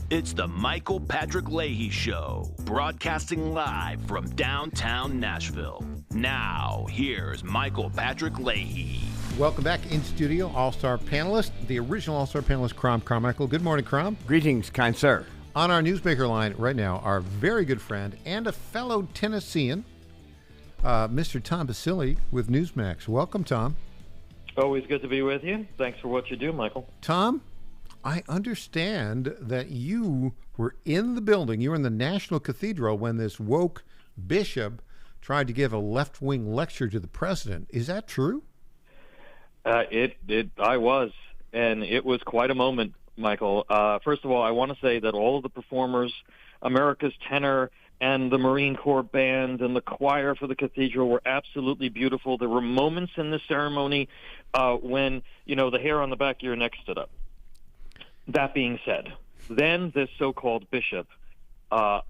It's the Michael Patrick Leahy Show, broadcasting live from downtown Nashville. Now, here's Michael Patrick Leahy. Welcome back in studio, All-Star panelist, the original All-Star panelist, Crom Carmichael. Good morning, Crom. Greetings, kind sir. On our newsmaker line right now, our very good friend and a fellow Tennessean, Mr. Tom Basile with Newsmax. Welcome, Tom. Always good to be with you. Thanks for what you do, Michael. Tom, I understand that you were in the building, you were in the National Cathedral when this woke bishop tried to give a left-wing lecture to the president. Is that true? I was, and it was quite a moment, Michael. First of all, I want to say that all of the performers, America's Tenor and the Marine Corps Band and the choir for the cathedral were absolutely beautiful. There were moments in the ceremony when, the hair on the back of your neck stood up. That being said, then this so-called bishop from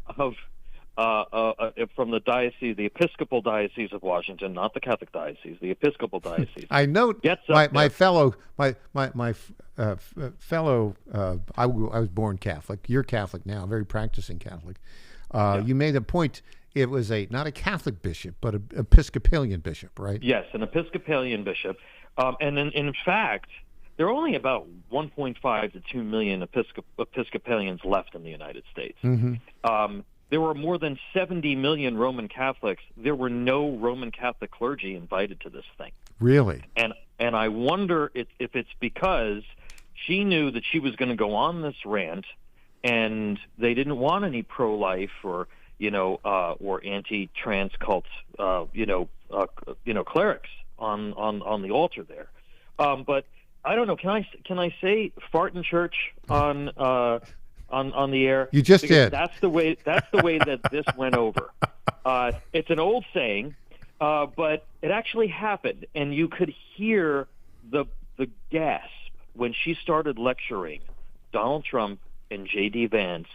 the diocese, the Episcopal Diocese of Washington, not the Catholic Diocese, the Episcopal Diocese. I note my fellow. I was born Catholic. You're Catholic now, very practicing Catholic. You made a point. It was not a Catholic bishop, but an Episcopalian bishop, right? Yes, an Episcopalian bishop. And in fact, there are only about 1.5 to 2 million Episcopalians left in the United States. Mm-hmm. There were more than 70 million Roman Catholics. There were no Roman Catholic clergy invited to this thing. Really? And I wonder if it's because she knew that she was going to go on this rant, and they didn't want any pro-life or anti-trans cults, clerics on the altar there. But I don't know. Can I say fart in church on the air? You just because did. That's the way that this went over. It's an old saying, but it actually happened, and you could hear the gasp when she started lecturing Donald Trump and J.D. Vance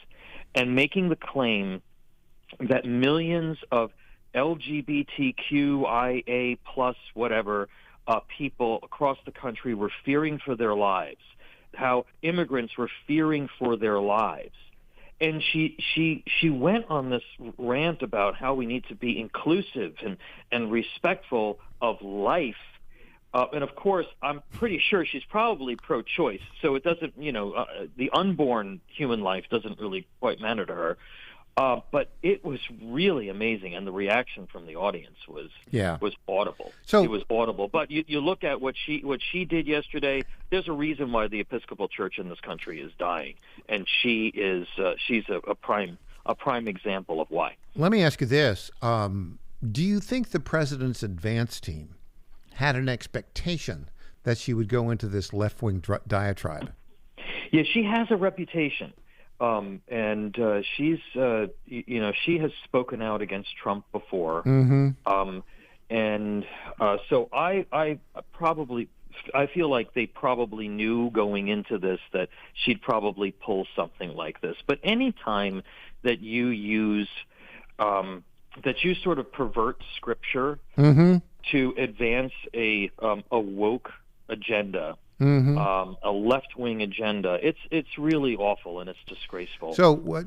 and making the claim that millions of LGBTQIA plus whatever people across the country were fearing for their lives, how immigrants were fearing for their lives. And she went on this rant about how we need to be inclusive and respectful of life. And of course, I'm pretty sure she's probably pro-choice, so it doesn't, the unborn human life doesn't really quite matter to her. But it was really amazing, and the reaction from the audience was audible. So, it was audible. But you look at what she did yesterday. There's a reason why the Episcopal Church in this country is dying, and she's a prime example of why. Let me ask you this: do you think the president's advance team had an expectation that she would go into this left-wing diatribe? Yeah, she has a reputation. And she's, she has spoken out against Trump before. Mm-hmm. So I feel like they probably knew going into this that she'd probably pull something like this. But any time that you use, that you sort of pervert scripture mm-hmm. to advance a woke agenda, mm-hmm. A left-wing agenda, it's really awful and it's disgraceful. So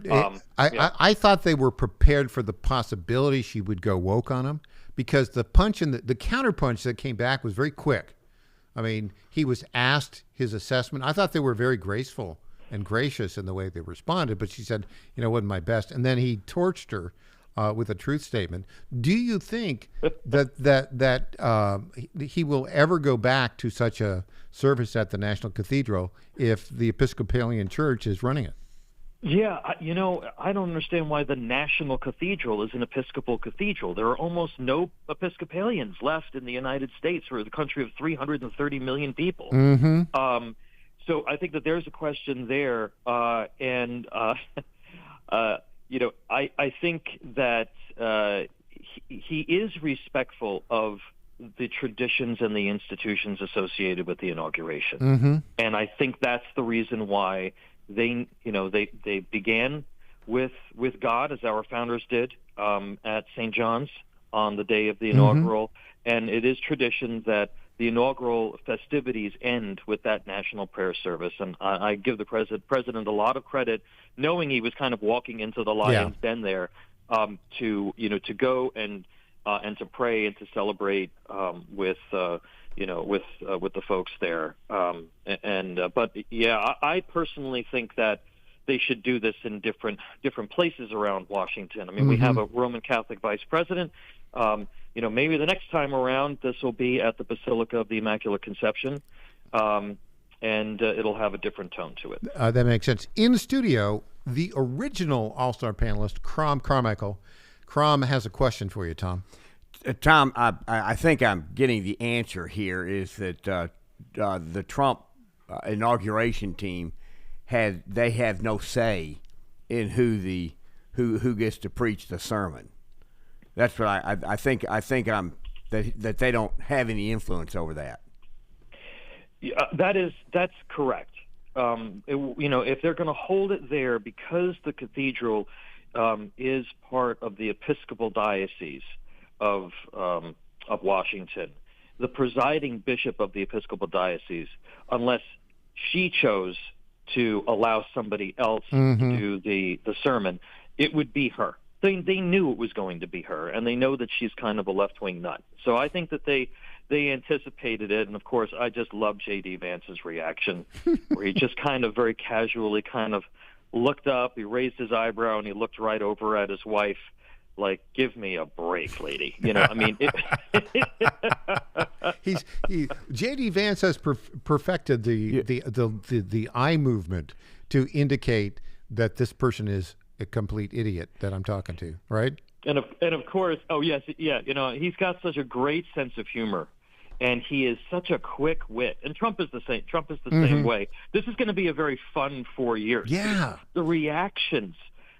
I thought they were prepared for the possibility she would go woke on him, because the punch and the counterpunch that came back was very quick. I mean, he was asked his assessment. I thought they were very graceful and gracious in the way they responded, but she said, it wasn't my best. And then he torched her with a truth statement. Do you think that he will ever go back to such a service at the National Cathedral if the Episcopalian Church is running it? Yeah, I don't understand why the National Cathedral is an Episcopal cathedral. There are almost no Episcopalians left in the United States, or the country of 330 million people. Mm-hmm. So I think that there's a question there, I think that he is respectful of the traditions and the institutions associated with the inauguration. Mm-hmm. And I think that's the reason why they began with God, as our founders did at St. John's on the day of the inaugural. Mm-hmm. And it is tradition that the inaugural festivities end with that national prayer service. And I give the president a lot of credit, knowing he was kind of walking into the lion's den there, to go and to pray and to celebrate with the folks there. But I personally think that they should do this in different places around Washington. I mean, we have a Roman Catholic vice president. Maybe the next time around, this will be at the Basilica of the Immaculate Conception, and it'll have a different tone to it. That makes sense. In the studio, the original All-Star panelist, Crom Carmichael. Crom has a question for you, Tom. Tom, I think I'm getting the answer here is that the Trump inauguration team have no say in who gets to preach the sermon. That's what I think. That they don't have any influence over that. That's correct. If they're going to hold it there, because the cathedral is part of the Episcopal Diocese of Washington, the presiding bishop of the Episcopal Diocese, unless she chose to allow somebody else to do the sermon, it would be her. They knew it was going to be her, and they know that she's kind of a left-wing nut. So I think that they anticipated it, and of course I just love J.D. Vance's reaction, where he just kind of very casually kind of looked up, he raised his eyebrow, and he looked right over at his wife, like, give me a break, lady. J.D. Vance has perfected the eye movement to indicate that this person is a complete idiot that I'm talking to, right? And of course, oh yes, yeah, he's got such a great sense of humor, and he is such a quick wit. And Trump is the same. Trump is the same way. This is going to be a very fun 4 years. Yeah. The reactions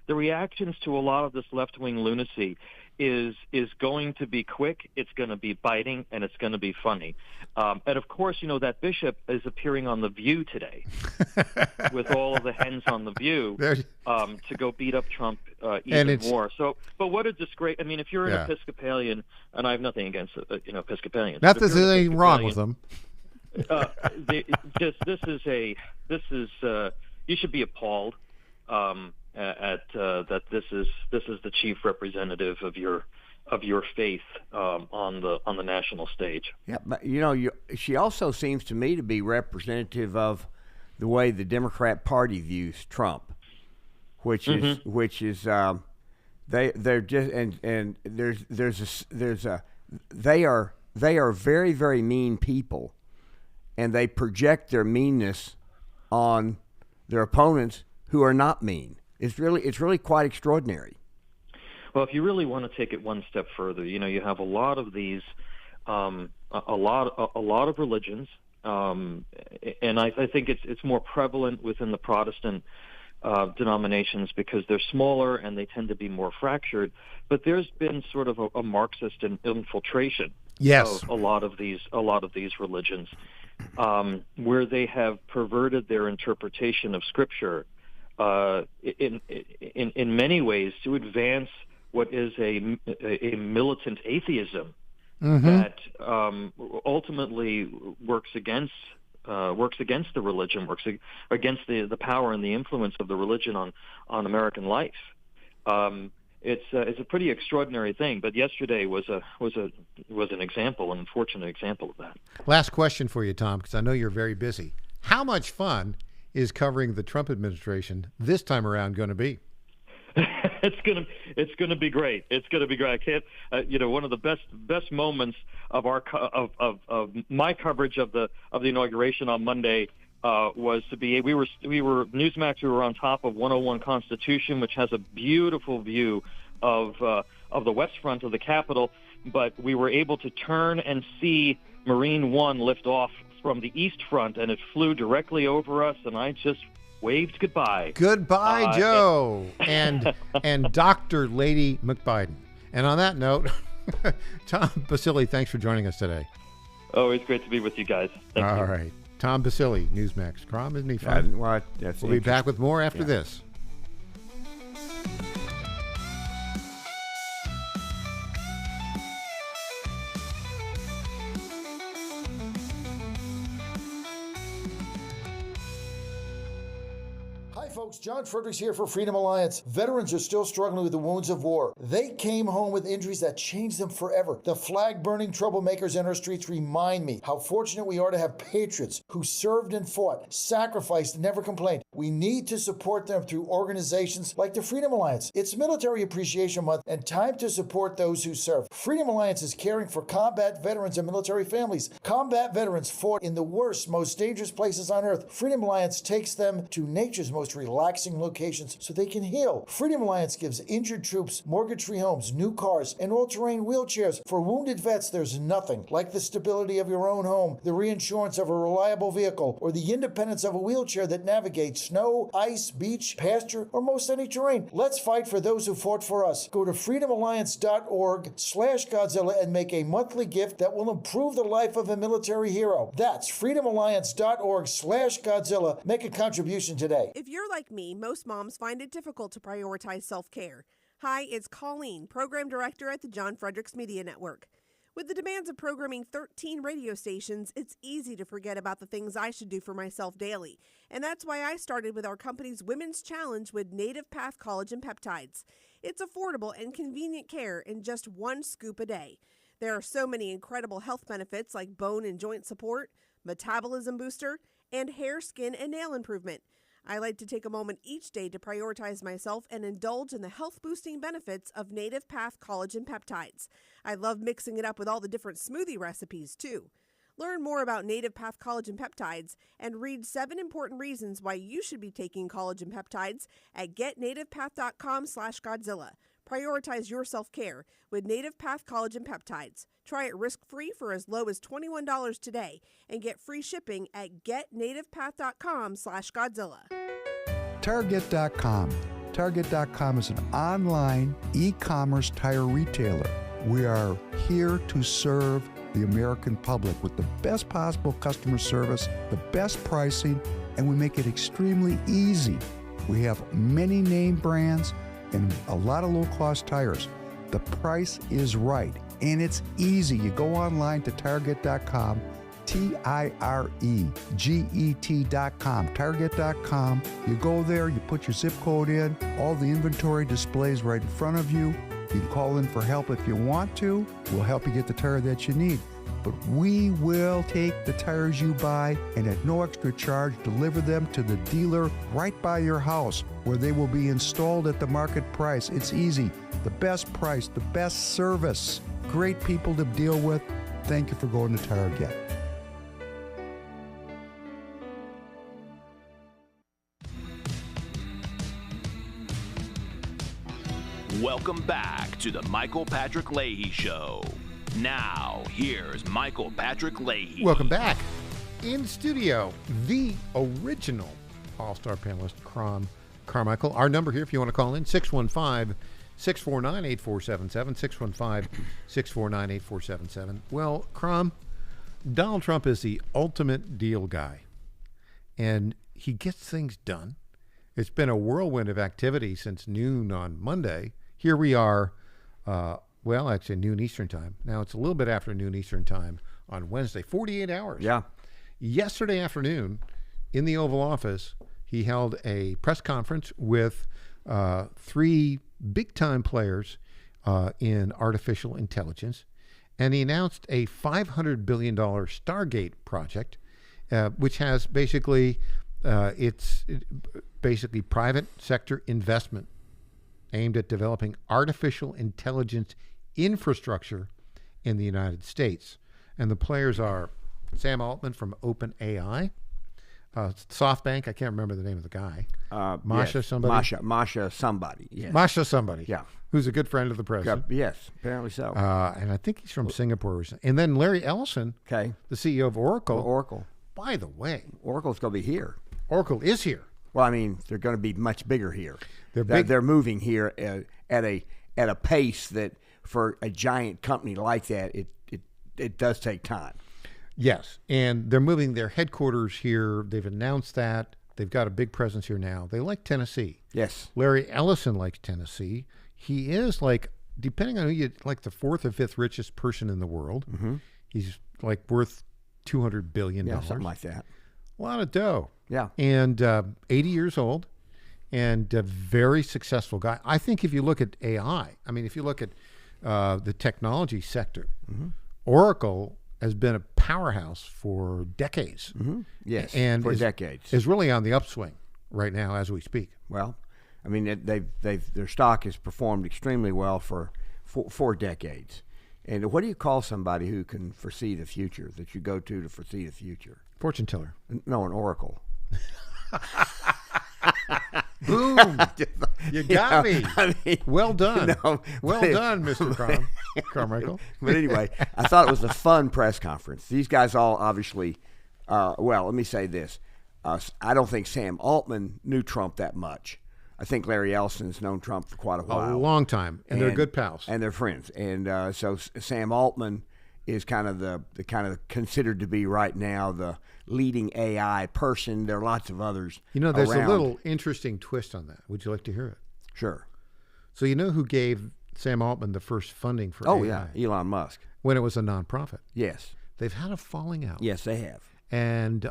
to a lot of this left-wing lunacy is going to be quick, it's going to be biting, and it's going to be funny. And of course, that bishop is appearing on The View today with all of the hens on The View to go beat up Trump even more. So, but what a disgrace. I mean, if you're an Episcopalian, and I have nothing against Episcopalians. Not that there's anything wrong with them. You should be appalled. That this is the chief representative of your faith on the national stage. Yeah, but she also seems to me to be representative of the way the Democrat Party views Trump, which is they're just and they are very, very mean people, and they project their meanness on their opponents who are not mean. It's really quite extraordinary. Well, if you really want to take it one step further, you have a lot of these, a lot of religions, and I think it's more prevalent within the Protestant denominations because they're smaller and they tend to be more fractured. But there's been sort of a Marxist infiltration of a lot of these religions, where they have perverted their interpretation of Scripture in many ways to advance what is a militant atheism that ultimately works against the religion, works against the power and the influence of the religion on American life. It's a pretty extraordinary thing. But yesterday was an example, an unfortunate example of that. Last question for you, Tom, because I know you're very busy. How much fun is covering the Trump administration this time around going to be? It's going to be great. It's going to be great. I can't. One of the best moments of of my coverage of the inauguration on Monday was to be. We were Newsmax. We were on top of 101 Constitution, which has a beautiful view of the west front of the Capitol. But we were able to turn and see Marine One lift off from the east front, and it flew directly over us, and I just waved goodbye. Goodbye, Joe, and Dr. Lady McBiden. And on that note, Tom Basile, thanks for joining us today. Always great to be with you guys. Thank you. All right. Tom Basile, Newsmax. Crom, isn't he fun? We'll be back with more after this. folks, John Fredericks here for Freedom Alliance. Veterans are still struggling with the wounds of war. They came home with injuries that changed them forever. The flag-burning troublemakers in our streets remind me how fortunate we are to have patriots who served and fought, sacrificed, and never complained. We need to support them through organizations like the Freedom Alliance. It's Military Appreciation Month and time to support those who serve. Freedom Alliance is caring for combat veterans and military families. Combat veterans fought in the worst, most dangerous places on earth. Freedom Alliance takes them to nature's most relaxing locations so they can heal. Freedom Alliance gives injured troops mortgage-free homes, new cars, and all-terrain wheelchairs. For wounded vets, there's nothing like the stability of your own home, the reinsurance of a reliable vehicle, or the independence of a wheelchair that navigates snow, ice, beach, pasture, or most any terrain. Let's fight for those who fought for us. Go to freedomalliance.org/Godzilla and make a monthly gift that will improve the life of a military hero. That's freedomalliance.org/Godzilla. Make a contribution today. If you're like me, most moms find it difficult to prioritize self-care. Hi, it's Colleen, Program Director at the John Fredericks Media Network. With the demands of programming 13 radio stations, it's easy to forget about the things I should do for myself daily. And that's why I started with our company's Women's Challenge with Native Path Collagen Peptides. It's affordable and convenient care in just 1 scoop a day. There are so many incredible health benefits like bone and joint support, metabolism booster, and hair, skin, and nail improvement. I like to take a moment each day to prioritize myself and indulge in the health-boosting benefits of Native Path Collagen Peptides. I love mixing it up with all the different smoothie recipes, too. Learn more about Native Path Collagen Peptides and read 7 important reasons why you should be taking collagen peptides at getnativepath.com/Godzilla. Prioritize your self-care with Native Path Collagen Peptides. Try it risk-free for as low as $21 today and get free shipping at getnativepath.com/Godzilla. Target.com. Target.com is an online e-commerce tire retailer. We are here to serve the American public with the best possible customer service, the best pricing, and we make it extremely easy. We have many name brands and a lot of low-cost tires. The price is right, and it's easy. You go online to Target.com, TIREGET.com, Target.com. You go there, you put your zip code in, all the inventory displays right in front of you. You can call in for help if you want to. We'll help you get the tire that you need. But we will take the tires you buy and at no extra charge deliver them to the dealer right by your house where they will be installed at the market price. It's easy. The best price, the best service. Great people to deal with. Thank you for going to Target. Welcome back to the Michael Patrick Leahy Show. Now, here's Michael Patrick Leahy. Welcome back. In studio, the original All-Star panelist, Carmichael. Our number here, if you want to call in, 615-649-8477, 615-649-8477. Well, Crom, Donald Trump is the ultimate deal guy, and he gets things done. It's been a whirlwind of activity since noon on Monday. Here we are, actually noon Eastern time. Now it's a little bit after noon Eastern time on Wednesday, 48 hours. Yeah. Yesterday afternoon in the Oval Office, he held a press conference with 3 big-time players in artificial intelligence, and he announced a $500 billion Stargate project, which has basically private sector investment aimed at developing artificial intelligence infrastructure in the United States. And the players are Sam Altman from OpenAI, SoftBank, I can't remember the name of the guy. Masha somebody? Masha somebody, yes. Masha somebody. Yeah. Who's a good friend of the president. Yes, apparently so. And I think he's from Singapore. And then Larry Ellison, okay, the CEO of Oracle. Oracle. By the way. Oracle's going to be here. Oracle is here. Well, I mean, they're going to be much bigger here. They're moving here at a pace that for a giant company like that, it does take time. Yes, and they're moving their headquarters here. They've announced that. They've got a big presence here now. They like Tennessee. Yes. Larry Ellison likes Tennessee. He is like, depending on who you like, the 4th or 5th richest person in the world. Mm-hmm. He's like worth $200 billion. Yeah, something like that. A lot of dough. Yeah. And 80 years old. and a very successful guy. I think if you look at AI, I mean, if you look at the technology sector, Oracle has been a powerhouse for decades. Yes, and for decades. Is really on the upswing right now as we speak. Well, I mean, their stock has performed extremely well for decades. And what do you call somebody who can foresee the future, that you go to foresee the future? Fortune teller. No, an oracle. Boom! You got me. I mean, well done. Well but, done, Mr. Carmichael. But anyway, I thought it was a fun press conference. These guys all obviously, well, let me say this. I don't think Sam Altman knew Trump that much. I think Larry Ellison's known Trump for quite a while. A long time, and they're good pals. And they're friends. And so Sam Altman is kind of the considered to be right now the leading AI person. There are lots of others. There's around. A little interesting twist on that. Would you like to hear it? Sure. So you know who gave Sam Altman the first funding for AI? Oh, yeah, Elon Musk. When it was a nonprofit. Yes. They've had a falling out. Yes, they have. And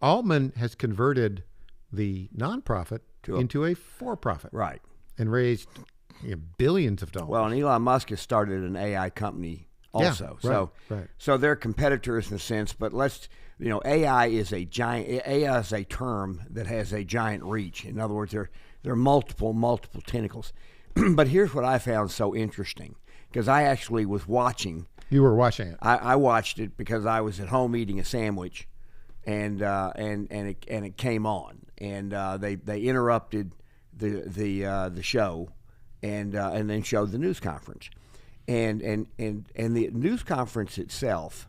Altman has converted the nonprofit into a for-profit. Right. And raised billions of dollars. Well, and Elon Musk has started an AI company also. So they're competitors in a sense, but AI is a giant. AI is a term that has a giant reach. In other words, there are multiple tentacles. But here's what I found so interesting, because I actually was watching. You were watching it. I watched it because I was at home eating a sandwich, and it came on, and they interrupted the show, and then showed the news conference. And the news conference itself,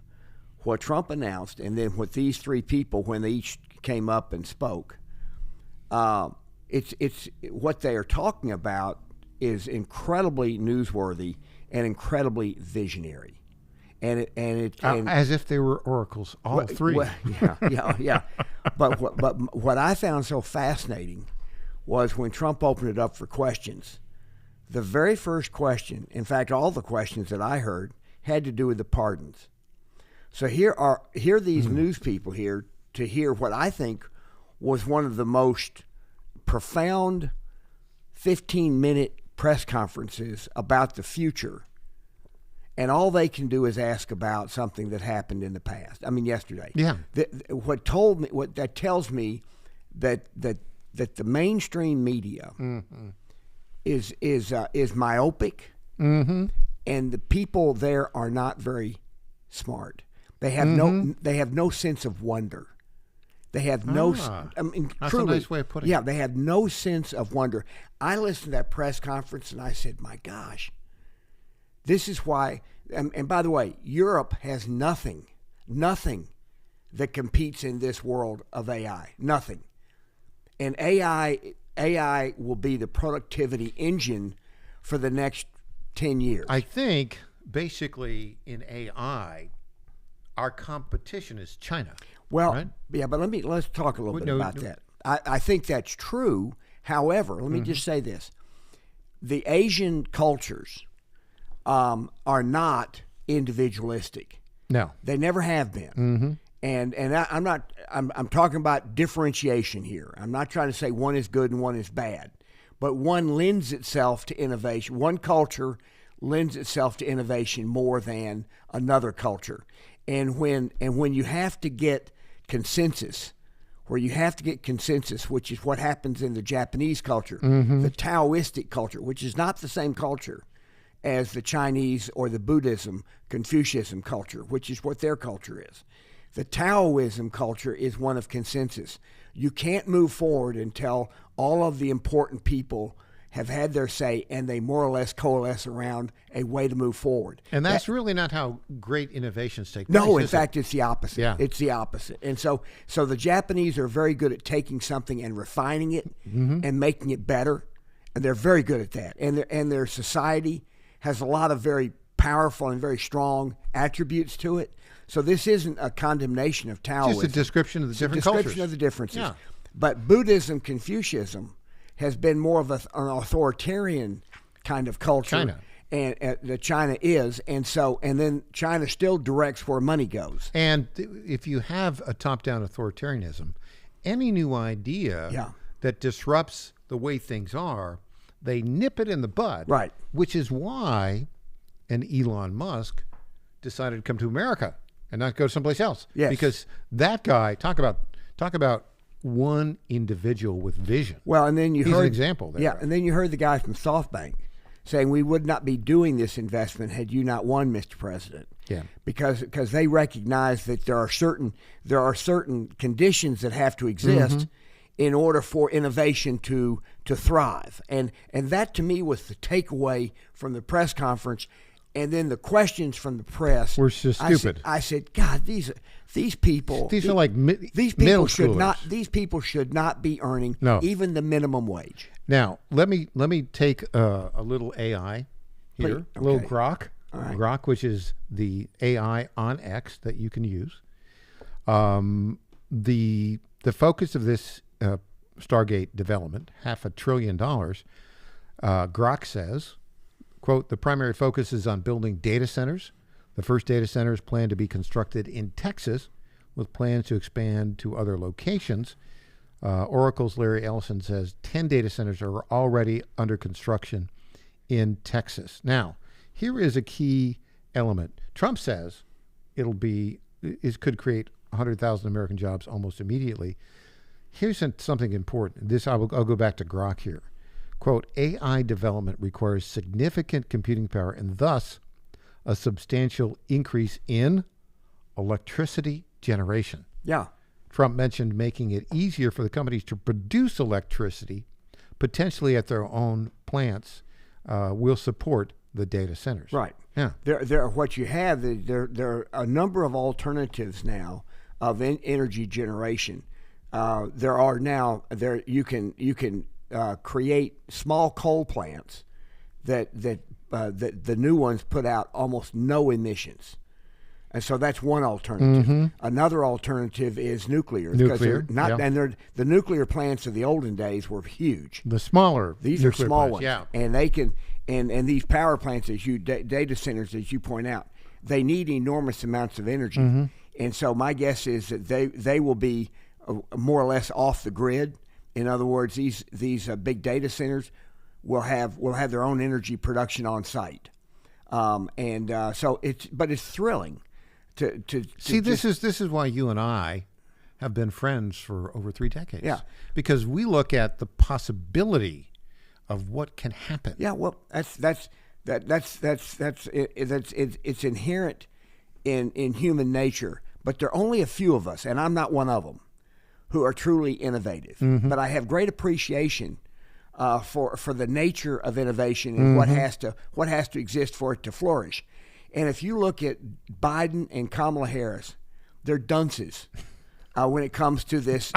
what Trump announced, and then what these three people, when they each came up and spoke, it's what they are talking about is incredibly newsworthy and incredibly visionary, and as if they were oracles, all three. Well, yeah. But what I found so fascinating was when Trump opened it up for questions. The very first question, in fact, all the questions that I heard had to do with the pardons. So here are these news people here to hear what I think was one of the most profound 15-minute press conferences about the future. And all they can do is ask about something that happened in the past. I mean, yesterday. Yeah. What that tells me that the mainstream media is myopic, and the people there are not very smart. They have no sense of wonder. They have no. I mean, that's truly, a nice way of putting it. Yeah, they have no sense of wonder. I listened to that press conference and I said, "My gosh, this is why." And by the way, Europe has nothing that competes in this world of AI. Nothing. And AI will be the productivity engine for the next 10 years. I think basically in AI, our competition is China. Well, right? Yeah, but let's talk a little bit about that. I think that's true. However, let me just say this. The Asian cultures are not individualistic. No. They never have been. And I'm talking about differentiation here. I'm not trying to say one is good and one is bad, but one lends itself to innovation. One culture lends itself to innovation more than another culture. And when you have to get consensus, which is what happens in the Japanese culture, the Taoistic culture, which is not the same culture as the Chinese or the Buddhism, Confucianism culture, which is what their culture is. The Taoism culture is one of consensus. You can't move forward until all of the important people have had their say and they more or less coalesce around a way to move forward. And that's really not how great innovations take place. No, in fact, it's the opposite. Yeah. It's the opposite. And so the Japanese are very good at taking something and refining it and making it better, and they're very good at that. And their society has a lot of very powerful and very strong attributes to it. So this isn't a condemnation of Taoism. Just a description of the different cultures. Description of the differences. Yeah. But Buddhism, Confucianism has been more of an authoritarian kind of culture. China. And that China is. And then China still directs where money goes. And if you have a top-down authoritarianism any new idea that disrupts the way things are, they nip it in the bud. Right. Which is why an Elon Musk decided to come to America and not go someplace else. Yes. Because that guy, talk about one individual with vision. Well, and then he's an example there. Yeah, and then you heard the guy from SoftBank saying we would not be doing this investment had you not won, Mr. President. Yeah. Because they recognize that there are certain conditions that have to exist in order for innovation to thrive. And that to me was the takeaway from the press conference. And then the questions from the press were just stupid. I said, God, these people. These are like these people middle should schoolers. not. These people should not be earning even the minimum wage. Now let me take a little AI here, a little Grok, Grok, which is the AI on X that you can use. The focus of this Stargate development, $500 billion. Grok says, quote, the primary focus is on building data centers. The first data centers plan to be constructed in Texas with plans to expand to other locations. Oracle's Larry Ellison says 10 data centers are already under construction in Texas. Now, here is a key element. Trump says it could create 100,000 American jobs almost immediately. Here's something important. I'll go back to Grok here. Quote, AI development requires significant computing power and thus a substantial increase in electricity generation. Yeah. Trump mentioned making it easier for the companies to produce electricity, potentially at their own plants, will support the data centers. Right. Yeah. What you have, there are a number of alternatives now of energy generation. You can create small coal plants that the new ones put out almost no emissions. And so that's one alternative. Another alternative is nuclear. The nuclear plants of the olden days were huge. The smaller These are small plants, ones. yeah. And they can and these power plants, data centers, as you point out, they need enormous amounts of energy. And so my guess is that they will be more or less off the grid. In other words, these big data centers will have their own energy production on site. So it's thrilling. This is why you and I have been friends for over 3 decades. Yeah, because we look at the possibility of what can happen. Yeah, well, it's inherent in human nature. But there are only a few of us, and I'm not one of them, who are truly innovative. But I have great appreciation for the nature of innovation and what has to exist for it to flourish. And if you look at Biden and Kamala Harris, they're dunces when it comes to this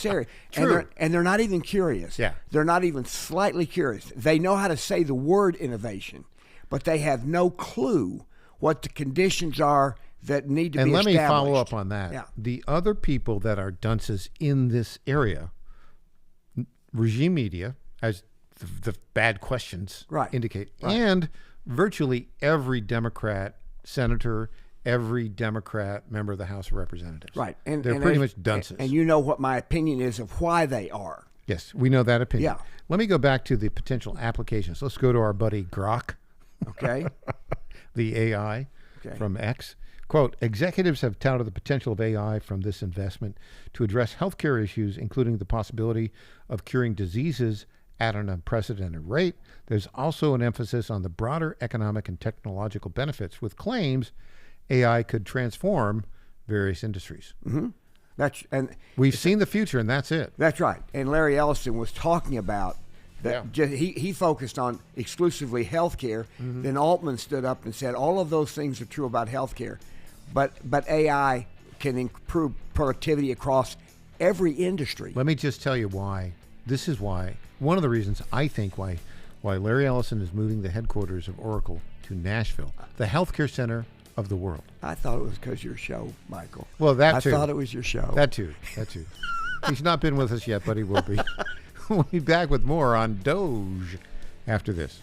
area. True. And they're not even curious. Yeah. They're not even slightly curious. They know how to say the word innovation, but they have no clue what the conditions are that need to be established. And let me follow up on that. Yeah. The other people that are dunces in this area, regime media, as the bad questions indicate, and virtually every Democrat senator, every Democrat member of the House of Representatives. Right. They're pretty much dunces. And you know what my opinion is of why they are. Yes, we know that opinion. Yeah. Let me go back to the potential applications. Let's go to our buddy Grok. Okay. The AI from X. Quote, executives have touted the potential of AI from this investment to address healthcare issues, including the possibility of curing diseases at an unprecedented rate. There's also an emphasis on the broader economic and technological benefits, with claims AI could transform various industries. We've seen the future, and that's it. That's right. And Larry Ellison was talking about that. He focused on exclusively healthcare. Then Altman stood up and said all of those things are true about healthcare, but AI can improve productivity across every industry. Let me just tell you why. This is why. One of the reasons I think why Larry Ellison is moving the headquarters of Oracle to Nashville, the healthcare center of the world. I thought it was because your show, Michael. Well, that too. I thought it was your show. That too. He's not been with us yet, but he will be. We'll be back with more on Doge after this.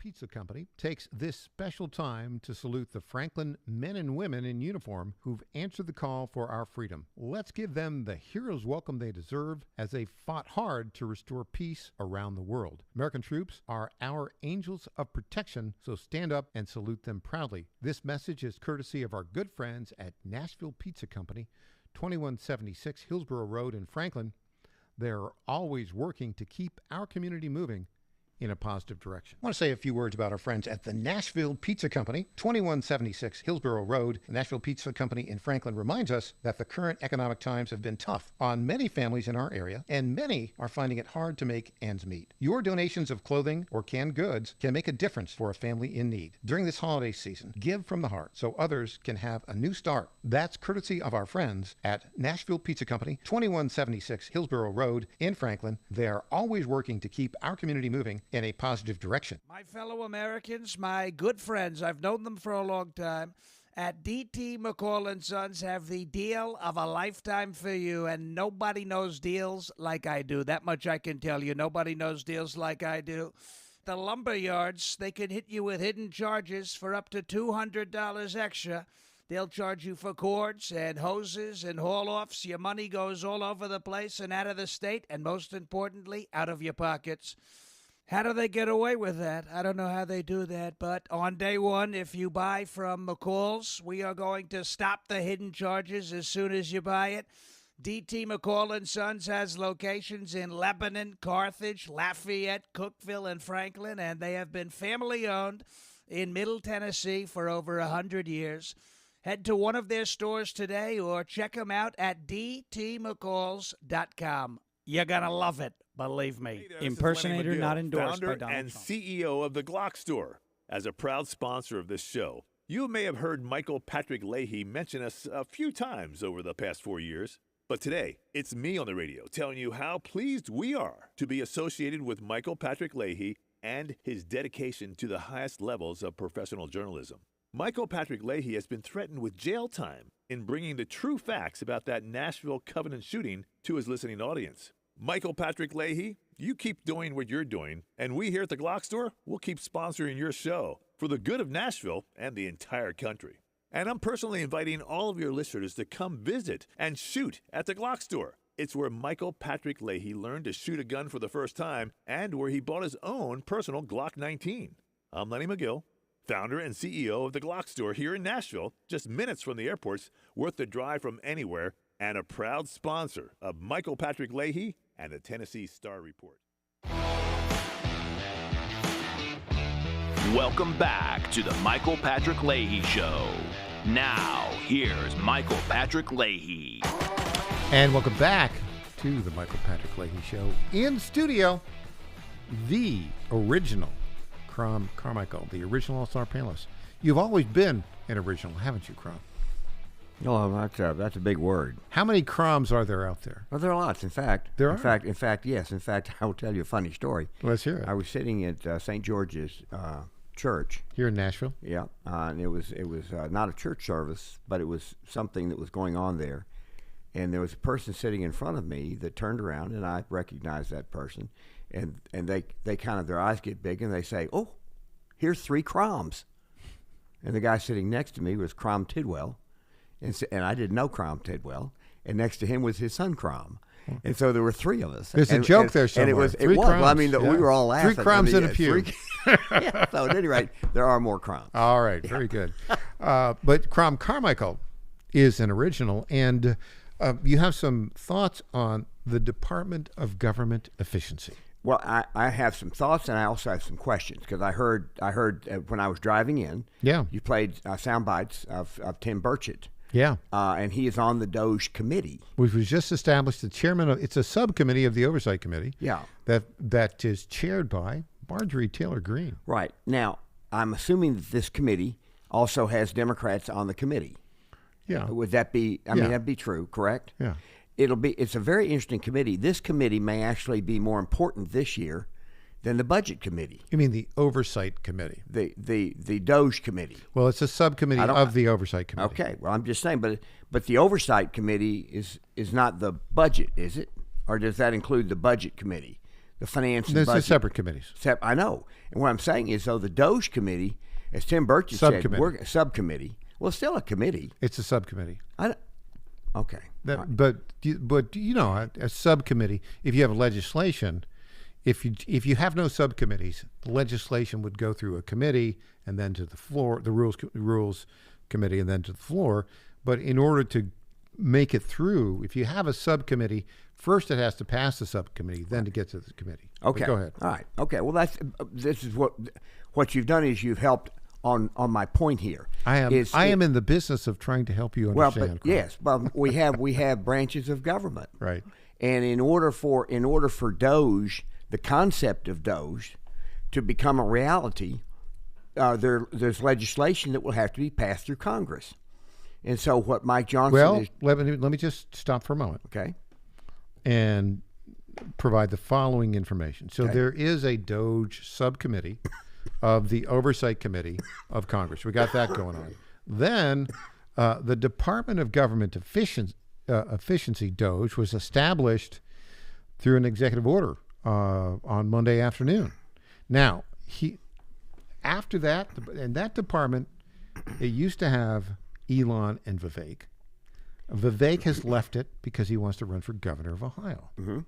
Pizza Company takes this special time to salute the Franklin men and women in uniform who've answered the call for our freedom. Let's give them the hero's welcome they deserve as they fought hard to restore peace around the world. American troops are our angels of protection, so stand up and salute them proudly. This message is courtesy of our good friends at Nashville Pizza Company, 2176 Hillsborough Road in Franklin. They're always working to keep our community moving in a positive direction. I want to say a few words about our friends at the Nashville Pizza Company, 2176 Hillsborough Road. The Nashville Pizza Company in Franklin reminds us that the current economic times have been tough on many families in our area, and many are finding it hard to make ends meet. Your donations of clothing or canned goods can make a difference for a family in need. During this holiday season, give from the heart so others can have a new start. That's courtesy of our friends at Nashville Pizza Company, 2176 Hillsborough Road in Franklin. They are always working to keep our community moving in a positive direction. My fellow Americans, my good friends, I've known them for a long time, at D.T. McCall & Sons have the deal of a lifetime for you, and nobody knows deals like I do. That much I can tell you. Nobody knows deals like I do. The lumber yards, they can hit you with hidden charges for up to $200 extra. They'll charge you for cords and hoses and haul-offs. Your money goes all over the place and out of the state, and most importantly, out of your pockets. How do they get away with that? I don't know how they do that, but on day one, if you buy from McCall's, we are going to stop the hidden charges as soon as you buy it. D.T. McCall & Sons has locations in Lebanon, Carthage, Lafayette, Cookeville, and Franklin, and they have been family-owned in Middle Tennessee for over 100 years. Head to one of their stores today or check them out at dtmccalls.com. You're going to love it, believe me. Hey there, Impersonator not endorsed founder by Donald and Trump. CEO of the Glock Store. As a proud sponsor of this show, you may have heard Michael Patrick Leahy mention us a few times over the past 4 years. But today, it's me on the radio telling you how pleased we are to be associated with Michael Patrick Leahy and his dedication to the highest levels of professional journalism. Michael Patrick Leahy has been threatened with jail time in bringing the true facts about that Nashville Covenant shooting to his listening audience. Michael Patrick Leahy, you keep doing what you're doing, and we here at the Glock Store will keep sponsoring your show for the good of Nashville and the entire country. And I'm personally inviting all of your listeners to come visit and shoot at the Glock Store. It's where Michael Patrick Leahy learned to shoot a gun for the first time and where he bought his own personal Glock 19. I'm Lenny McGill, founder and CEO of the Glock Store here in Nashville, just minutes from the airports, worth the drive from anywhere, and a proud sponsor of Michael Patrick Leahy and the Tennessee Star Report. Welcome back to the Michael Patrick Leahy Show. Now, here's Michael Patrick Leahy. And welcome back to the Michael Patrick Leahy Show. In studio, the original Crom Carmichael, the original All-Star panelist. You've always been an original, haven't you, Crom? Oh, that's a big word. How many Croms are there out there? Well, there are lots. In fact, There are? In fact, yes. In fact, I will tell you a funny story. Let's hear it. I was sitting at St. George's Church. Here in Nashville? Yeah, and it was not a church service, but it was something that was going on there. And there was a person sitting in front of me that turned around, and I recognized that person. And they kind of, their eyes get big, and they say, "Oh, here's 3 Croms." And the guy sitting next to me was Crom Tidwell. And I didn't know Crom Tidwell, and next to him was his son Crom, and so there were 3 of us. There's a joke there somewhere. And it was. 3 Well, I mean, yeah. we were all laughing. 3 Croms in a pew. Yeah, so at any rate, there are more Croms. All right, very good. But Crom Carmichael is an original, and you have some thoughts on the Department of Government Efficiency. Well, I have some thoughts, and I also have some questions, because I heard when I was driving in, Yeah. you played sound bites of Tim Burchett. Yeah. And he is on the Doge committee. Which was just established, the chairman of, it's a subcommittee of the Oversight Committee. Yeah. That is chaired by Marjorie Taylor Greene. Right. Now, I'm assuming that this committee also has Democrats on the committee. Yeah. Would that be, I mean, that'd be true, correct? Yeah. It's a very interesting committee. This committee may actually be more important this year than the Budget Committee. You mean the Oversight Committee? The Doge Committee. Well, it's a subcommittee of the Oversight Committee. Okay. Well, I'm just saying, but the Oversight Committee is not the budget, is it? Or does that include the Budget Committee? the finance and This budget. is separate committees. I know. And what I'm saying is, though, the Doge committee, as Tim Burchett Subcommittee. said, we're a subcommittee. Well, it's still a committee. It's a subcommittee. Okay. But you know, a subcommittee. If you have legislation, if you have no subcommittees, the legislation would go through a committee and then to the floor, the rules committee, and then to the floor. But in order to make it through, if you have a subcommittee, first it has to pass the subcommittee, then to get to the committee. Okay. But go ahead. All right. Okay. Well, this is what you've done is you've helped on my point here. I am in the business of trying to help you understand. Well, but yes, but we have branches of government, right? And in order for Doge, the concept of Doge, to become a reality, there's legislation that will have to be passed through Congress. And so what Mike Johnson is... let me just stop for a moment. Okay. And provide the following information. So Okay. there is a Doge subcommittee of the Oversight Committee of Congress. We got that going on. Then the Department of Government Efficiency, Doge, was established through an executive order on Monday afternoon. Now, after that, in that department, it used to have Elon and Vivek. Vivek has left it because he wants to run for governor of Ohio. Mm-hmm.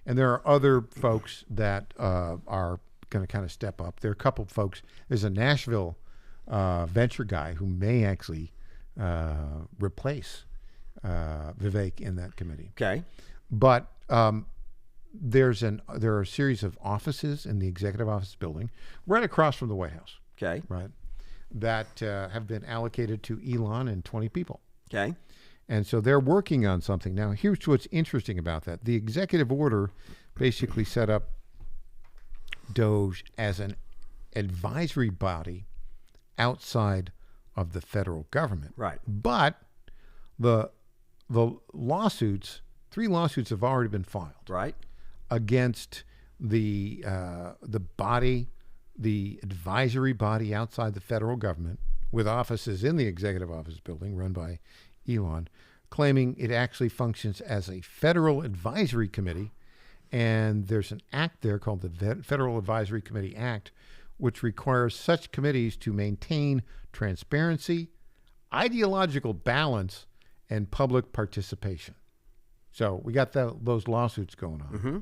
And there are other folks that are going to kind of step up. There are a couple of folks. There's a Nashville venture guy who may actually replace Vivek in that committee. Okay. But there are a series of offices in the executive office building right across from the White House. Okay. Right. That have been allocated to Elon and 20 people. Okay. And so they're working on something. Now, here's what's interesting about that. The executive order basically set up Doge as an advisory body outside of the federal government. Right. But the lawsuits, 3 lawsuits have already been filed. Right. Against the body, the advisory body outside the federal government, with offices in the executive office building run by Elon, claiming it actually functions as a federal advisory committee. And there's an act there called the Federal Advisory Committee Act, which requires such committees to maintain transparency, ideological balance, and public participation. So we got those lawsuits going on. Mm-hmm.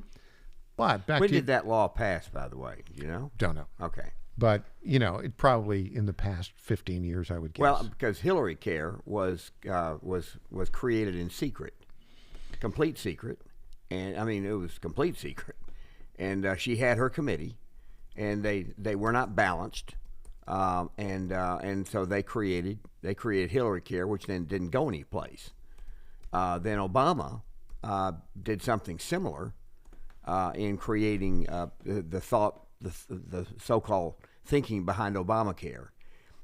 But when did that law pass, by the way? Do you know? Don't know. Okay. But, it probably in the past 15 years, I would guess. Well, because Hillary Care was created in secret, complete secret. And, I mean, it was complete secret. And she had her committee, and they were not balanced. And so they created Hillary Care, which then didn't go anyplace. Then Obama did something similar in creating the so-called thinking behind Obamacare.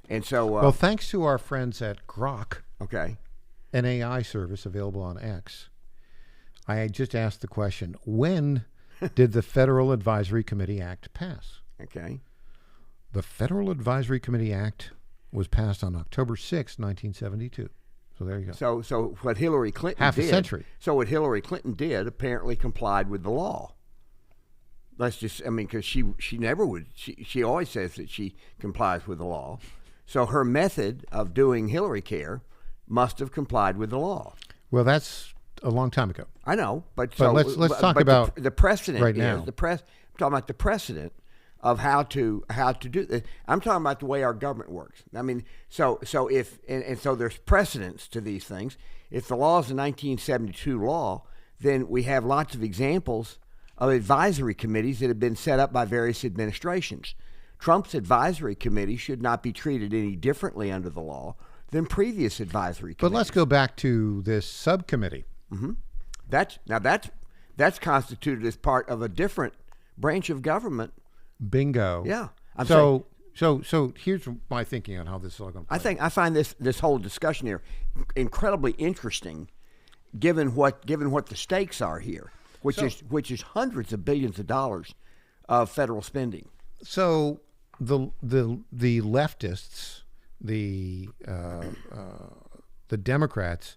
And so... well, thanks to our friends at Grok, okay, an AI service available on X, I just asked the question, when did the Federal Advisory Committee Act pass? Okay. The Federal Advisory Committee Act was passed on October 6, 1972. So there you go. So what Hillary Clinton half did... a century. So what Hillary Clinton did apparently complied with the law. Because she never would. She always says that she complies with the law. So her method of doing Hillary Care must have complied with the law. Well, that's a long time ago. I know, but let's talk about the precedent right is now. I'm talking about the precedent of how to do this. I'm talking about the way our government works. I mean, so there's precedents to these things. If the law is a 1972 law, then we have lots of examples of advisory committees that have been set up by various administrations. Trump's advisory committee should not be treated any differently under the law than previous advisory committees. But let's go back to this subcommittee. Mm-hmm. That's constituted as part of a different branch of government. Bingo. Yeah. So here's my thinking on how this is all going to play. I find this whole discussion here incredibly interesting, given what the stakes are here, which is hundreds of billions of dollars of federal spending. So the leftists, the Democrats,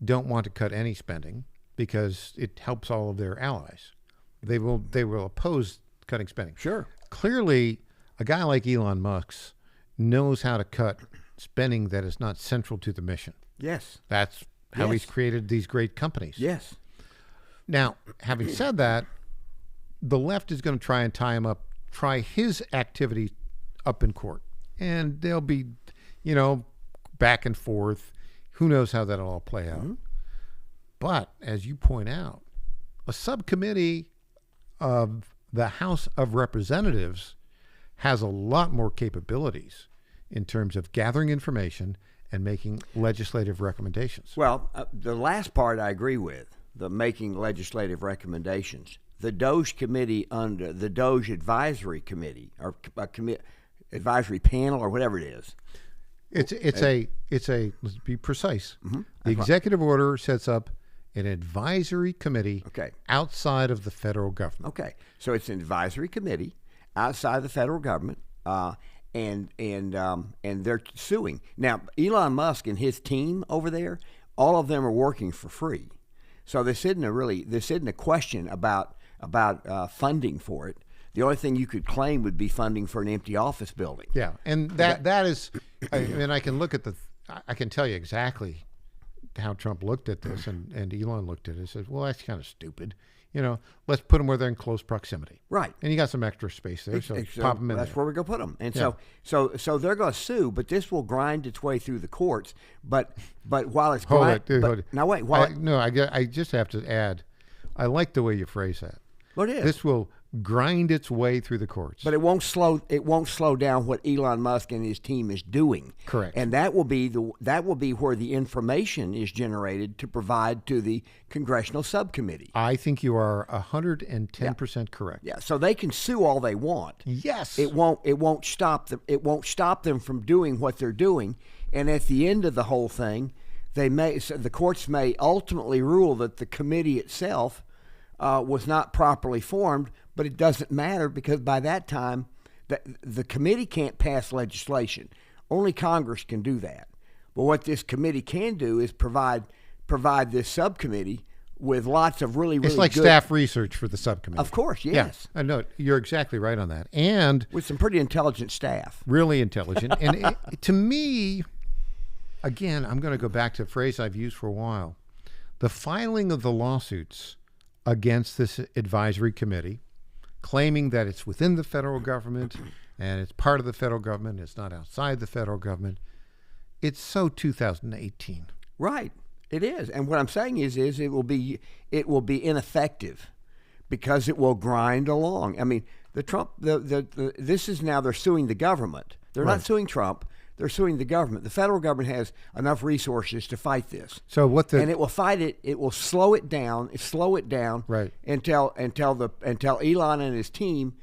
don't want to cut any spending because it helps all of their allies. They will oppose cutting spending. Sure. Clearly, a guy like Elon Musk knows how to cut spending that is not central to the mission. Yes. That's how he's created these great companies. Yes. Now, having said that, the left is going to try and tie him up, try his activity up in court. And they'll be, back and forth. Who knows how that'll all play out. Mm-hmm. But, as you point out, a subcommittee of the House of Representatives has a lot more capabilities in terms of gathering information and making legislative recommendations. Well, the last part I agree with, the making legislative recommendations. The Doge committee under the Doge Advisory Committee or advisory panel or whatever it is. It's a let's be precise. Mm-hmm. The executive order sets up an advisory committee outside of the federal government. Okay, so it's an advisory committee outside the federal government, and they're suing. Now, Elon Musk and his team over there, all of them are working for free. So this isn't a question about funding for it. The only thing you could claim would be funding for an empty office building. Yeah, and that is, I can look at I can tell you exactly how Trump looked at this, and Elon looked at it and said, well, that's kind of stupid. Let's put them where they're in close proximity. Right. And you got some extra space there, so pop them in That's there. where we're going to put them. And so they're going to sue, but this will grind its way through the courts. But while it's hold it. Now wait. I just have to add, I like the way you phrase that. What is? This will grind its way through the courts. But it won't slow down what Elon Musk and his team is doing. Correct. And that will be where the information is generated to provide to the congressional subcommittee. I think you are 110% correct. Yeah. So they can sue all they want. Yes. It won't stop them from doing what they're doing. And at the end of the whole thing, the courts may ultimately rule that the committee itself was not properly formed, but it doesn't matter because by that time, the committee can't pass legislation. Only Congress can do that. But what this committee can do is provide this subcommittee with lots of really it's like good staff research for the subcommittee. Of course, yes. Yeah, I know you're exactly right on that, and with some pretty intelligent staff. Really intelligent, and to me, again, I'm going to go back to a phrase I've used for a while: the filing of the lawsuits against this advisory committee, claiming that it's within the federal government and it's part of the federal government, it's not outside the federal government. It's so 2018. Right. It is. And what I'm saying is it will be ineffective because it will grind along. I mean, this is now they're suing the government. They're not suing Trump. They're suing the government. The federal government has enough resources to fight this. So and it will fight it. It will slow it down. Right. Until Elon and his team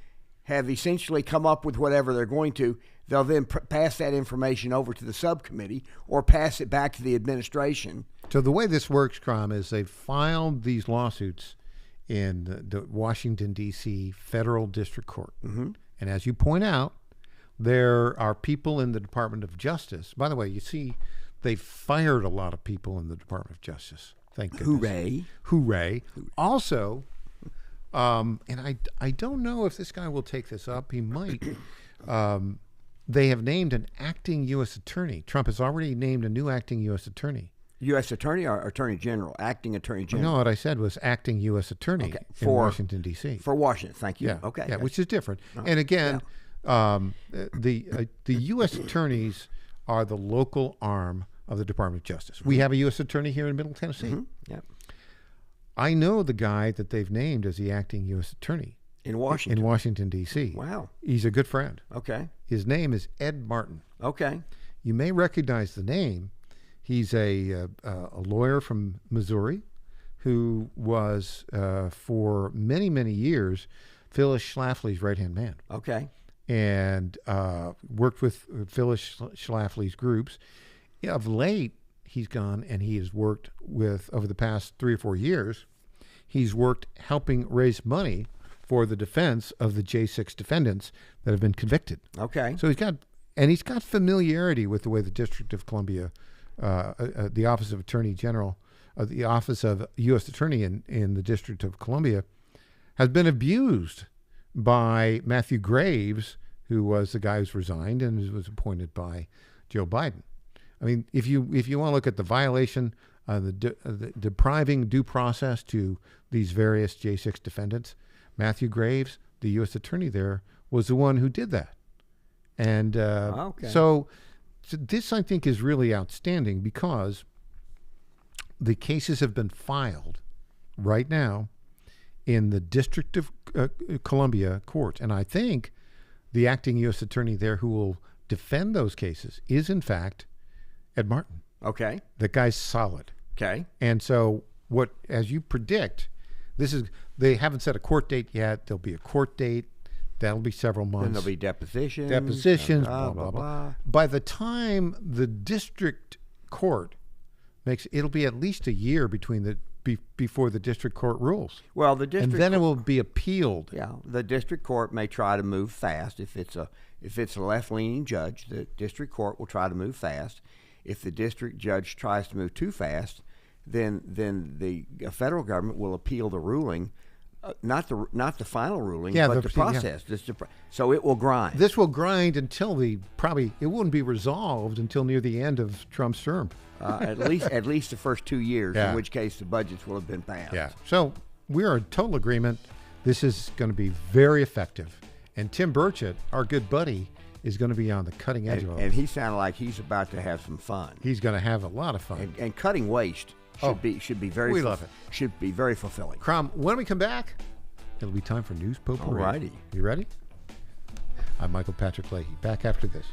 have essentially come up with whatever they're going to. They'll then pass that information over to the subcommittee or pass it back to the administration. So the way this works, Crom, is they filed these lawsuits in the Washington, D.C. Federal District Court. Mm-hmm. And as you point out, there are people in the Department of Justice. By the way, you see, they fired a lot of people in the Department of Justice. Thank goodness. Hooray. Also, and I don't know if this guy will take this up. He might. They have named an acting U.S. attorney. Trump has already named a new acting U.S. attorney. U.S. attorney or attorney general? Acting attorney general. No, what I said was acting U.S. attorney in Washington, D.C. For Washington, thank you. Yeah, okay. Yeah, which is different. And again... the U.S. attorneys are the local arm of the Department of Justice. We have a U.S. attorney here in Middle Tennessee. Mm-hmm. Yep. I know the guy that they've named as the acting U.S. attorney in Washington, D.C. Wow. He's a good friend. Okay. His name is Ed Martin. Okay. You may recognize the name. He's a lawyer from Missouri who was, for many, many years, Phyllis Schlafly's right-hand man. Okay. And worked with Phyllis Schlafly's groups. Of late, he's gone and he has worked with, over the past 3 or 4 years, he's worked helping raise money for the defense of the J6 defendants that have been convicted. Okay. So he's got familiarity with the way the District of Columbia, the Office of Attorney General, the Office of U.S. Attorney in the District of Columbia has been abused by Matthew Graves, who was the guy who's resigned and was appointed by Joe Biden. I mean, if you want to look at the violation, the depriving due process to these various J6 defendants, Matthew Graves, the U.S. attorney there, was the one who did that. And so this, I think, is really outstanding because the cases have been filed right now in the District of Columbia Court. And I think the acting U.S. attorney there who will defend those cases is, in fact, Ed Martin. Okay. The guy's solid. Okay. And so what, as you predict, they haven't set a court date yet. There'll be a court date. That'll be several months. Then there'll be depositions. Blah, blah, blah. By the time the district court it'll be at least a year before the district court rules. Well, the district and then it will be appealed. Yeah, the district court may try to move fast. If it's a left-leaning judge, the district court will try to move fast. If the district judge tries to move too fast, then the federal government will appeal the ruling, not the final ruling, but the process. Yeah. So it will grind. This will grind until it wouldn't be resolved until near the end of Trump's term. At least the first 2 years, in which case the budgets will have been passed. Yeah. So we are in total agreement. This is going to be very effective. And Tim Burchett, our good buddy, is going to be on the cutting edge of it. And he sounded like he's about to have some fun. He's going to have a lot of fun. And cutting waste should be very. We love it. Should be very fulfilling. Crom, when we come back, it'll be time for News Potpourri. All righty. You ready? I'm Michael Patrick Leahy. Back after this.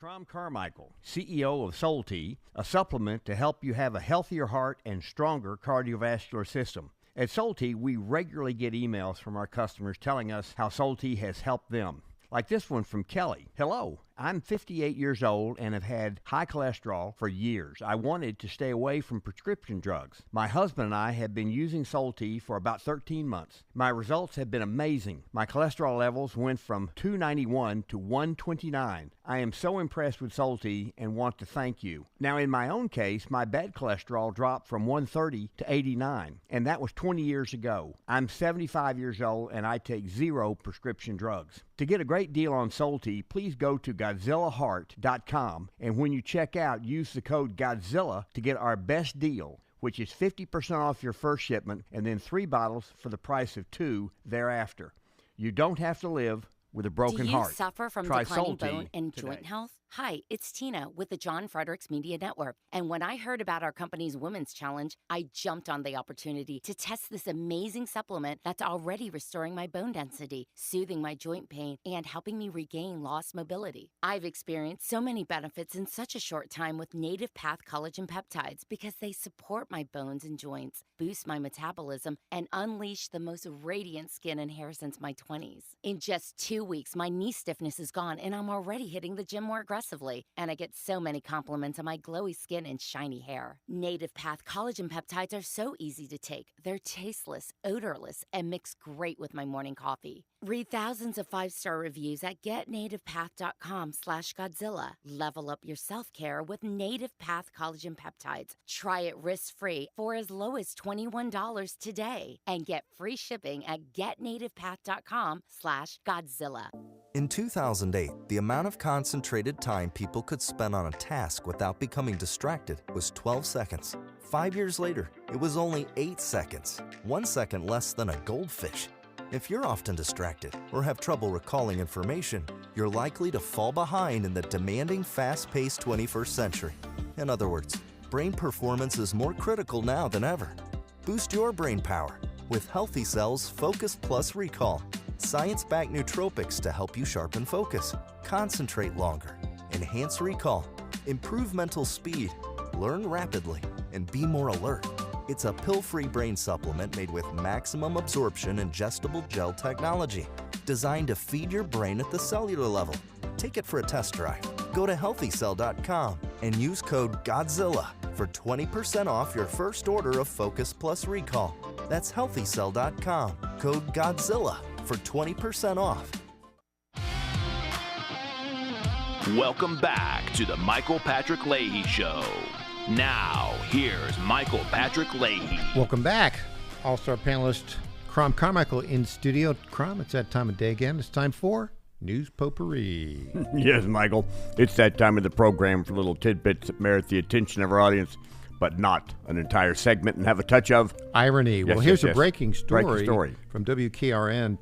Tom Carmichael, CEO of Soul Tea, a supplement to help you have a healthier heart and stronger cardiovascular system. At Soul Tea, we regularly get emails from our customers telling us how Soul Tea has helped them. Like this one from Kelly. Hello, I'm 58 years old and have had high cholesterol for years. I wanted to stay away from prescription drugs. My husband and I have been using Soul Tea for about 13 months. My results have been amazing. My cholesterol levels went from 291 to 129. I am so impressed with Soul Tea and want to thank you. Now, in my own case, my bad cholesterol dropped from 130 to 89, and that was 20 years ago. I'm 75 years old and I take 0 prescription drugs. To get a great deal on Soul Tea, please go to GodzillaHeart.com, and when you check out, use the code Godzilla to get our best deal, which is 50% off your first shipment and then 3 bottles for the price of 2 thereafter. You don't have to live with a broken heart. Do you suffer from declining bone and joint health? Hi, it's Tina with the John Fredericks Media Network. And when I heard about our company's Women's Challenge, I jumped on the opportunity to test this amazing supplement that's already restoring my bone density, soothing my joint pain, and helping me regain lost mobility. I've experienced so many benefits in such a short time with Native Path Collagen Peptides because they support my bones and joints, boost my metabolism, and unleash the most radiant skin and hair since my 20s. In just 2 weeks, my knee stiffness is gone, and I'm already hitting the gym more aggressively. And I get so many compliments on my glowy skin and shiny hair. Native Path Collagen Peptides are so easy to take. They're tasteless, odorless, and mix great with my morning coffee. Read thousands of 5-star reviews at getnativepath.com/Godzilla. Level up your self-care with Native Path Collagen Peptides. Try it risk-free for as low as $21 today and get free shipping at getnativepath.com/Godzilla. In 2008, the amount of concentrated time people could spend on a task without becoming distracted was 12 seconds. 5 years later, it was only 8 seconds, 1 second less than a goldfish. If you're often distracted or have trouble recalling information, you're likely to fall behind in the demanding, fast-paced 21st century. In other words, brain performance is more critical now than ever. Boost your brain power with Healthy Cells Focus Plus Recall. Science-backed nootropics to help you sharpen focus, concentrate longer, enhance recall, improve mental speed, learn rapidly, and be more alert. It's a pill-free brain supplement made with maximum absorption ingestible gel technology, designed to feed your brain at the cellular level. Take it for a test drive. Go to healthycell.com and use code GODZILLA for 20% off your first order of Focus Plus Recall. That's healthycell.com, code GODZILLA for 20% off. Welcome back to the Michael Patrick Leahy Show. Now, here's Michael Patrick Leahy. Welcome back. All-star panelist Crom Carmichael in studio. Crom, it's that time of day again. It's time for News Potpourri. Yes, Michael. It's that time of the program for little tidbits that merit the attention of our audience, but not an entire segment and have a touch of irony. Yes, well, here's yes, a breaking story, from WKRN.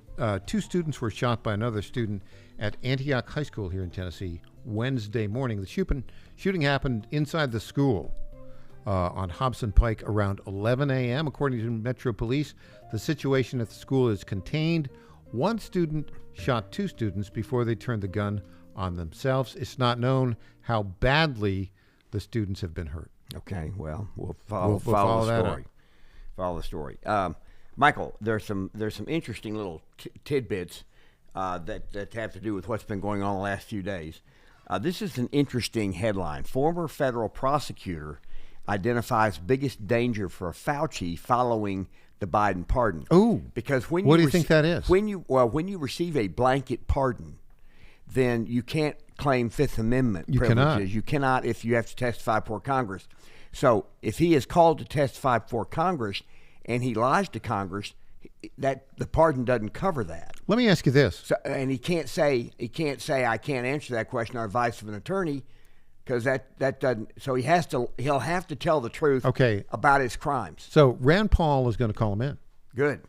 2 students were shot by another student at Antioch High School here in Tennessee Wednesday morning. The shooting happened inside the school on Hobson Pike around 11 a.m. According to Metro Police, the situation at the school is contained. One student shot 2 students before they turned the gun on themselves. It's not known how badly the students have been hurt. Okay, well, we'll follow the story. Follow the story. Michael, there's some interesting little tidbits that have to do with what's been going on the last few days. This is an interesting headline. Former federal prosecutor identifies biggest danger for Fauci following the Biden pardon. Ooh, because what do you think that is? When you receive a blanket pardon, then you can't claim Fifth Amendment privileges. You cannot if you have to testify before Congress. So if he is called to testify before Congress and he lies to Congress, that the pardon doesn't cover that. Let me ask you this. So, and he can't say I can't answer that question on advice of an attorney, because that doesn't. So he'll have to tell the truth. About his crimes. So Rand Paul is going to call him in. Good.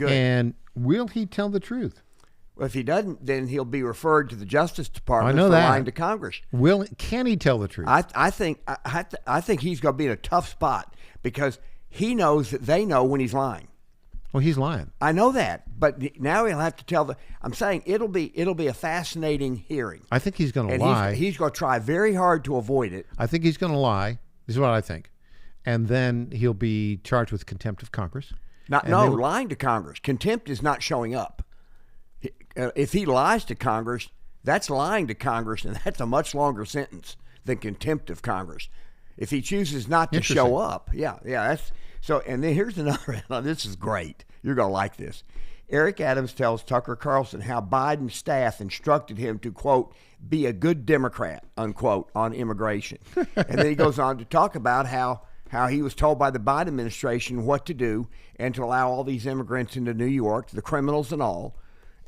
And will he tell the truth? Well, if he doesn't, then he'll be referred to the Justice Department for lying to Congress. Can he tell the truth? I think he's going to be in a tough spot because he knows that they know when he's lying. Well, he's lying. I know that, but now he'll have to tell I'm saying it'll be a fascinating hearing. I think he's going to lie. He's going to try very hard to avoid it. I think he's going to lie. This is what I think. And then he'll be charged with contempt of Congress. Lying to Congress. Contempt is not showing up. If he lies to Congress, that's lying to Congress, and that's a much longer sentence than contempt of Congress. If he chooses not to show up, that's so. And then here's another. This is great. You're gonna like this. Eric Adams tells Tucker Carlson how Biden's staff instructed him to, quote, be a good Democrat, unquote, on immigration. And then he goes on to talk about how he was told by the Biden administration what to do and to allow all these immigrants into New York, the criminals and all,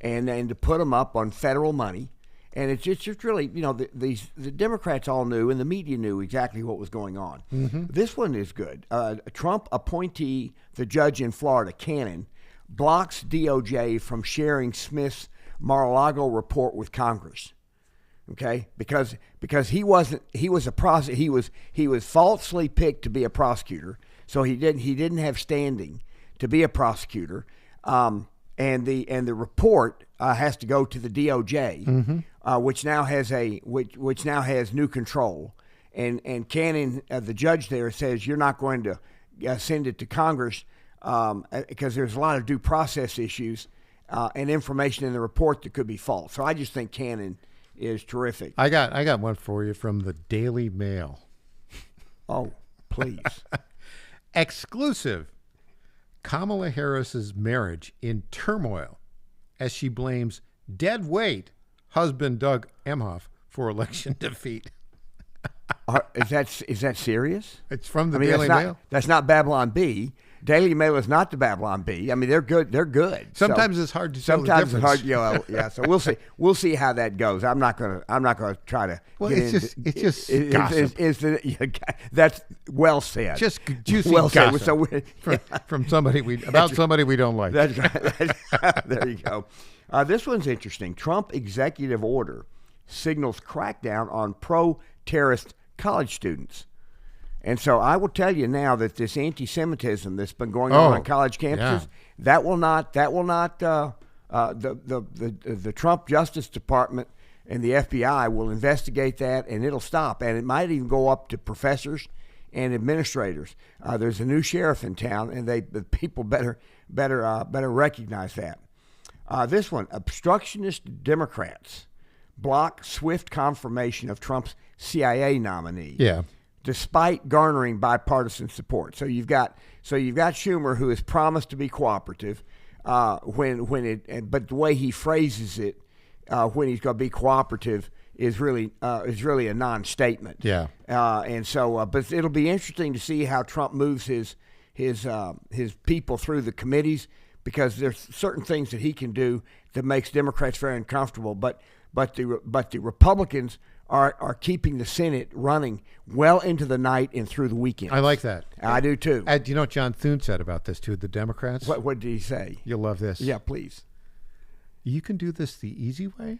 and to put them up on federal money. And it's just really, the Democrats all knew and the media knew exactly what was going on. Mm-hmm. This one is good. A Trump appointee, the judge in Florida, Cannon, blocks DOJ from sharing Smith's Mar-a-Lago report with Congress. Okay, because he was falsely picked to be a prosecutor, so he didn't have standing to be a prosecutor, and the report has to go to the DOJ, mm-hmm. Which now has new control, and Cannon, the judge there, says you're not going to send it to Congress because there's a lot of due process issues and information in the report that could be false. So I just think Cannon is terrific. I got one for you from the Daily Mail. Oh, please. Exclusive. Kamala Harris's marriage in turmoil as she blames dead weight husband Doug Emhoff for election defeat. Is that serious? It's from the Daily Mail. That's not Babylon Bee. Daily Mail is not the Babylon Bee. I mean, they're good. They're good. Sometimes it's hard to tell the difference. Sometimes it's hard. Yeah. So we'll see. We'll see how that goes. I'm not gonna try to. Well, it's just gossip. That's well said. Just juicy gossip. So from somebody somebody we don't like. That's right. There you go. This one's interesting. Trump executive order signals crackdown on pro-terrorist college students. And so I will tell you now that this anti-Semitism that's been going on college campuses, that will not the Trump Justice Department and the FBI will investigate that, and it'll stop. And it might even go up to professors and administrators. There's a new sheriff in town, and the people better recognize that. This one, obstructionist Democrats block swift confirmation of Trump's CIA nominee. Yeah. Despite garnering bipartisan support. So you've got Schumer, who has promised to be cooperative. but the way he phrases it, when he's going to be cooperative, is really a non-statement. Yeah. And so, but it'll be interesting to see how Trump moves his people through the committees, because there's certain things that he can do that makes Democrats very uncomfortable. But the Republicans are keeping the Senate running well into the night and through the weekend. I like that. I do too. Do you know what John Thune said about this to the Democrats? What did he say? You'll love this. Yeah, please. You can do this the easy way,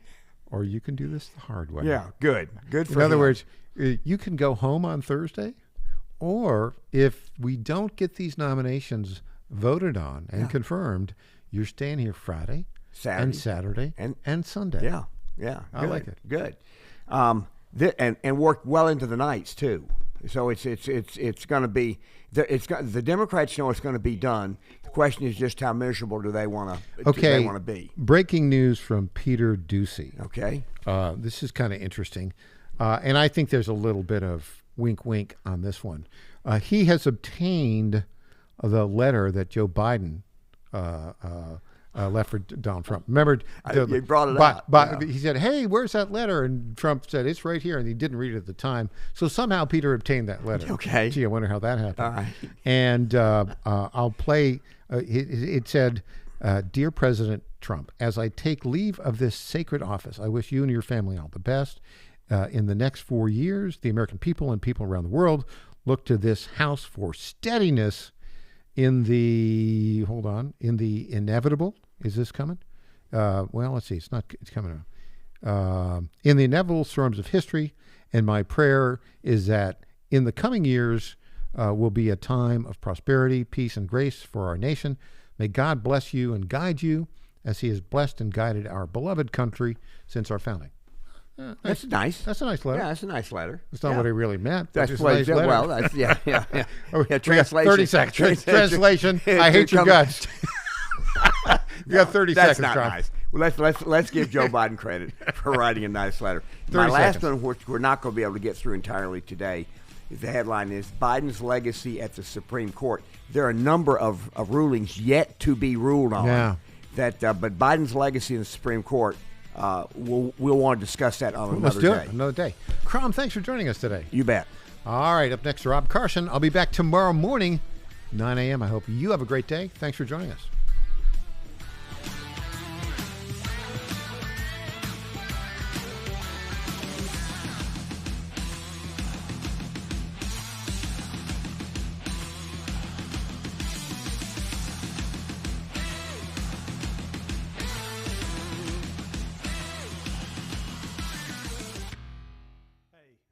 or you can do this the hard way. Yeah, good for him. In other words, you can go home on Thursday, or if we don't get these nominations voted on and confirmed, you're staying here Friday, Saturday, and Sunday. Yeah. I good, like it. Good. And work well into the nights too. So it's going to be the Democrats know it's going to be done. The question is just how miserable do they want to be. Breaking news from Peter Doocy. Okay. This is kind of interesting, and I think there's a little bit of wink on this one. He has obtained the letter that Joe Biden left for Donald Trump. Remember, you brought it up. But he said, "Hey, where's that letter?" And Trump said, "It's right here," and he didn't read it at the time. So somehow Peter obtained that letter. Okay. Gee, I wonder how that happened. All right. And I'll play. It said, "Dear President Trump, as I take leave of this sacred office, I wish you and your family all the best. In the next 4 years, the American people and people around the world look to this House for steadiness in the inevitable." Is this coming? Well, let's see. It's coming. In the inevitable storms of history, and my prayer is that in the coming years will be a time of prosperity, peace, and grace for our nation. May God bless you and guide you as He has blessed and guided our beloved country since our founding. That's nice. That's a nice letter. Yeah, that's a nice letter. That's not what he really meant. That's just what a nice letter. Well, that's yeah. Translation. 30 seconds. Translation. I hate your guts. You got 30 that's seconds. That's not Trump. nice. Well, let's give Joe Biden credit for writing a nice letter. My last one, which we're not going to be able to get through entirely today, is the headline is Biden's legacy at the Supreme Court. There are a number of rulings yet to be ruled on. Yeah. But Biden's legacy in the Supreme Court. We'll want to discuss that on Let's another do day. it. Another day. Crom, thanks for joining us today. You bet. All right. Up next, Rob Carson. I'll be back tomorrow morning, 9 a.m. I hope you have a great day. Thanks for joining us.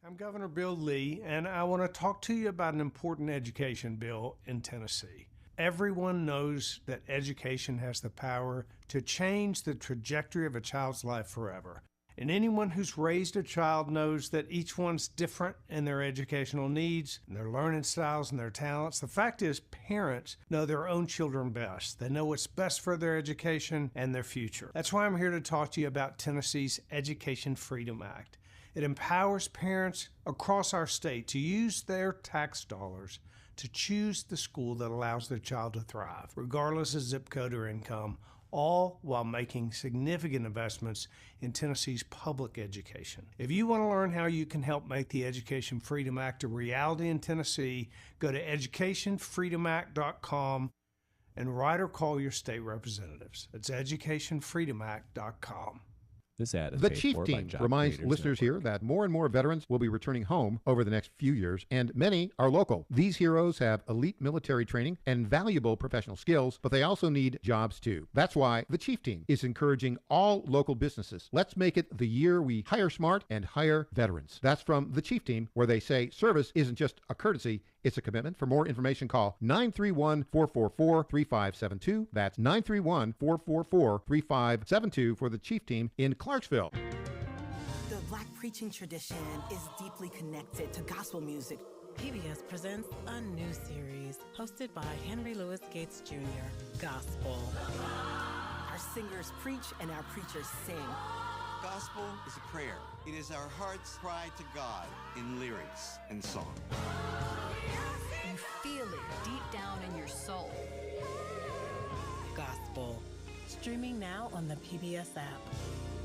I'm Governor Bill Lee, and I want to talk to you about an important education bill in Tennessee. Everyone knows that education has the power to change the trajectory of a child's life forever. And anyone who's raised a child knows that each one's different in their educational needs, and their learning styles, and their talents. The fact is, parents know their own children best. They know what's best for their education and their future. That's why I'm here to talk to you about Tennessee's Education Freedom Act. It empowers parents across our state to use their tax dollars to choose the school that allows their child to thrive, regardless of zip code or income, all while making significant investments in Tennessee's public education. If you want to learn how you can help make the Education Freedom Act a reality in Tennessee, go to educationfreedomact.com and write or call your state representatives. It's educationfreedomact.com. This ad is The paid Chief for Team by Job reminds Creators listeners Network. here that more and more veterans will be returning home over the next few years, and many are local. These heroes have elite military training and valuable professional skills, but they also need jobs too. That's why the Chief Team is encouraging all local businesses. Let's make it the year we hire smart and hire veterans. That's from the Chief Team, where they say service isn't just a courtesy, it's a commitment. For more information, call 931-444-3572. That's 931-444-3572 for the Chief Team in Clarksville. The Black preaching tradition is deeply connected to gospel music. PBS presents a new series hosted by Henry Louis Gates Jr., Gospel. Our singers preach and our preachers sing. Gospel is a prayer. It is our heart's cry to God in lyrics and song. You feel it deep down in your soul. Gospel. Streaming now on the PBS app.